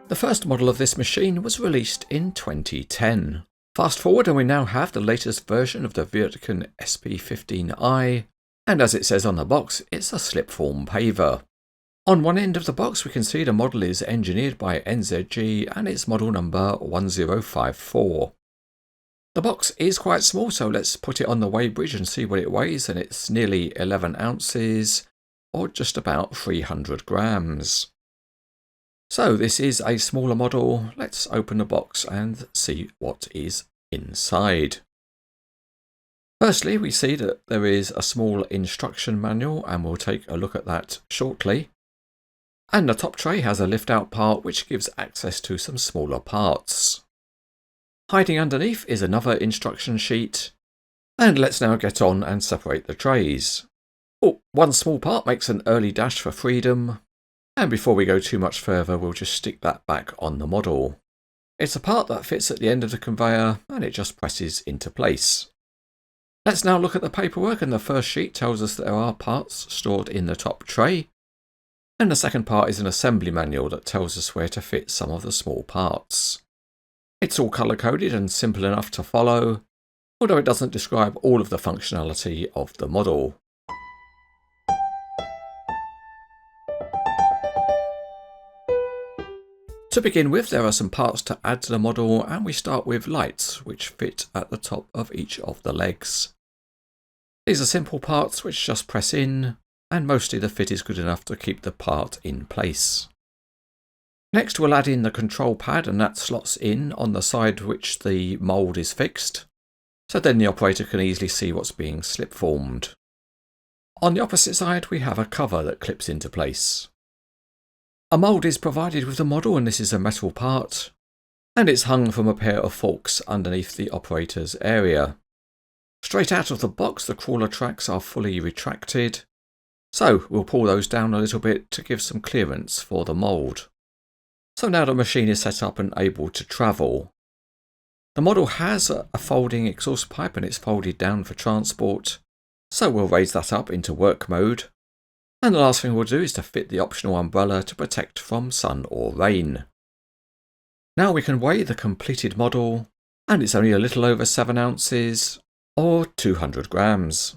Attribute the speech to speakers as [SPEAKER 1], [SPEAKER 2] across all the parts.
[SPEAKER 1] The first model of this machine was released in 2010. Fast forward and we now have the latest version of the Wirtgen SP15i, and as it says on the box, it's a Slipform Paver. On one end of the box we can see the model is engineered by NZG and it's model number 1054. The box is quite small, so let's put it on the weighbridge and see what it weighs, and it's nearly 11 ounces, or just about 300 grams. So this is a smaller model. Let's open the box and see what is inside. Firstly, we see that there is a small instruction manual, and we'll take a look at that shortly. And the top tray has a lift-out part which gives access to some smaller parts. Hiding underneath is another instruction sheet. And let's now get on and separate the trays. Oh, one small part makes an early dash for freedom. And before we go too much further, we'll just stick that back on the model. It's a part that fits at the end of the conveyor and it just presses into place. Let's now look at the paperwork, and the first sheet tells us that there are parts stored in the top tray. And the second part is an assembly manual that tells us where to fit some of the small parts. It's all colour coded and simple enough to follow, although it doesn't describe all of the functionality of the model. To begin with, there are some parts to add to the model, and we start with lights, which fit at the top of each of the legs. These are simple parts which just press in, and mostly the fit is good enough to keep the part in place. Next we'll add in the control pad, and that slots in on the side which the mould is fixed, so then the operator can easily see what's being slip-formed. On the opposite side we have a cover that clips into place. A mould is provided with the model, and this is a metal part, and it's hung from a pair of forks underneath the operator's area. Straight out of the box the crawler tracks are fully retracted, so we'll pull those down a little bit to give some clearance for the mould. So now the machine is set up and able to travel. The model has a folding exhaust pipe and it's folded down for transport, so we'll raise that up into work mode. And the last thing we'll do is to fit the optional umbrella to protect from sun or rain. Now we can weigh the completed model, and it's only a little over 7 ounces, or 200 grams.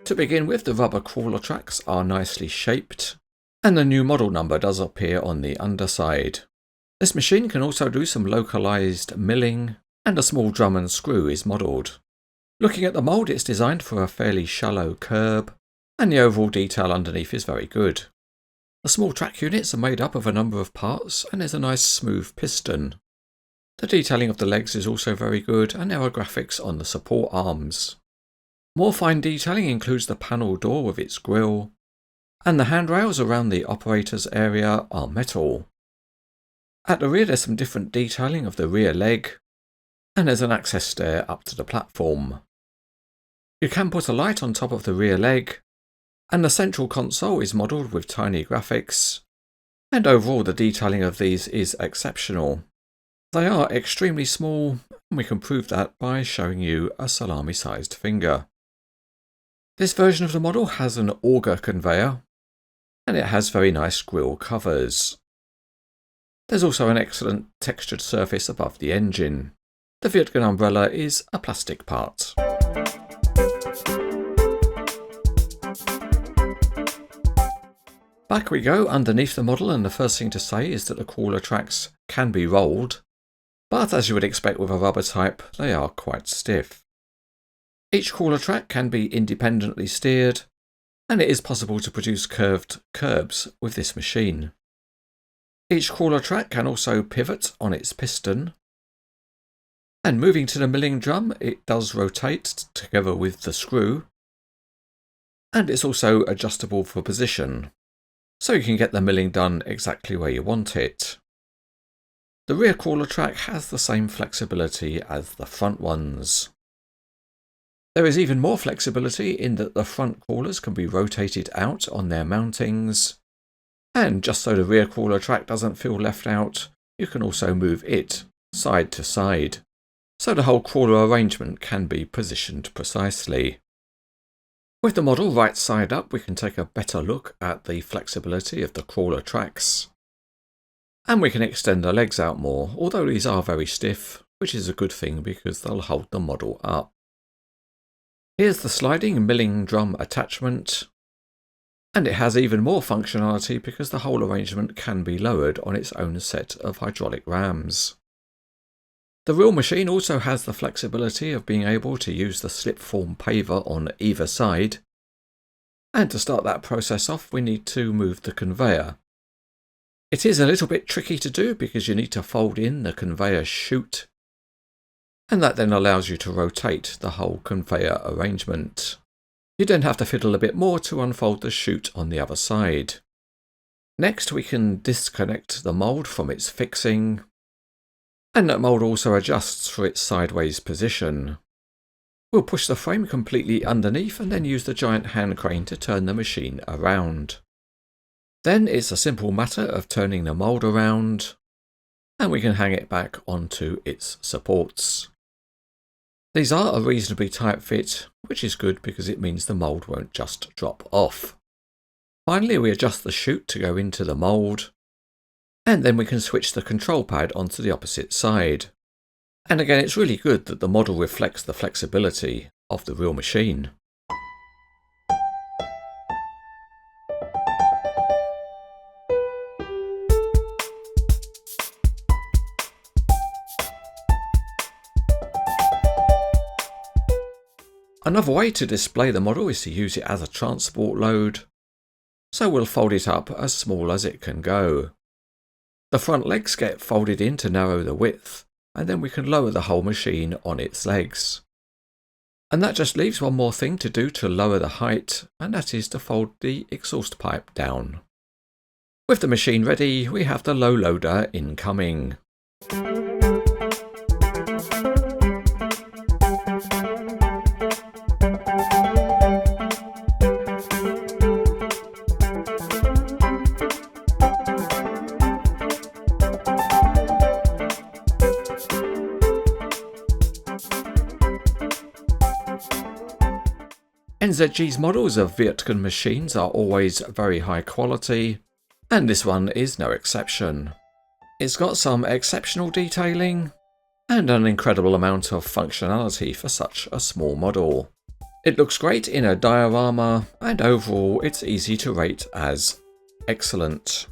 [SPEAKER 1] To begin with, the rubber crawler tracks are nicely shaped, and the new model number does appear on the underside. This machine can also do some localized milling, and a small drum and screw is modelled. Looking at the mould, it's designed for a fairly shallow curb, and the overall detail underneath is very good. The small track units are made up of a number of parts, and there's a nice smooth piston. The detailing of the legs is also very good, and there are graphics on the support arms. More fine detailing includes the panel door with its grille, and the handrails around the operator's area are metal. At the rear there's some different detailing of the rear leg, and there's an access stair up to the platform. You can put a light on top of the rear leg, and the central console is modelled with tiny graphics, and overall the detailing of these is exceptional. They are extremely small, and we can prove that by showing you a salami-sized finger. This version of the model has an auger conveyor, and it has very nice grille covers. There's also an excellent textured surface above the engine. The Wirtgen umbrella is a plastic part. Back we go underneath the model, and the first thing to say is that the crawler tracks can be rolled, but as you would expect with a rubber type, they are quite stiff. Each crawler track can be independently steered, and it is possible to produce curved curbs with this machine. Each crawler track can also pivot on its piston, and moving to the milling drum, it does rotate together with the screw, and it's also adjustable for position, so you can get the milling done exactly where you want it. The rear crawler track has the same flexibility as the front ones. There is even more flexibility in that the front crawlers can be rotated out on their mountings, and just so the rear crawler track doesn't feel left out, you can also move it side to side, so the whole crawler arrangement can be positioned precisely. With the model right side up, we can take a better look at the flexibility of the crawler tracks. And we can extend the legs out more, although these are very stiff, which is a good thing because they'll hold the model up. Here's the sliding milling drum attachment, and it has even more functionality because the whole arrangement can be lowered on its own set of hydraulic rams. The real machine also has the flexibility of being able to use the Slipform paver on either side, and to start that process off we need to move the conveyor. It is a little bit tricky to do because you need to fold in the conveyor chute, and that then allows you to rotate the whole conveyor arrangement. You then have to fiddle a bit more to unfold the chute on the other side. Next we can disconnect the mould from its fixing, and that mould also adjusts for its sideways position. We'll push the frame completely underneath and then use the giant hand crane to turn the machine around. Then it's a simple matter of turning the mould around, and we can hang it back onto its supports. These are a reasonably tight fit, which is good because it means the mould won't just drop off. Finally, we adjust the chute to go into the mould, and then we can switch the control pad onto the opposite side. And again, it's really good that the model reflects the flexibility of the real machine. Another way to display the model is to use it as a transport load, so we'll fold it up as small as it can go. The front legs get folded in to narrow the width, and then we can lower the whole machine on its legs. And that just leaves one more thing to do to lower the height, and that is to fold the exhaust pipe down. With the machine ready, we have the low loader incoming. NZG's models of Wirtgen machines are always very high quality, and this one is no exception. It's got some exceptional detailing, and an incredible amount of functionality for such a small model. It looks great in a diorama, and overall it's easy to rate as excellent.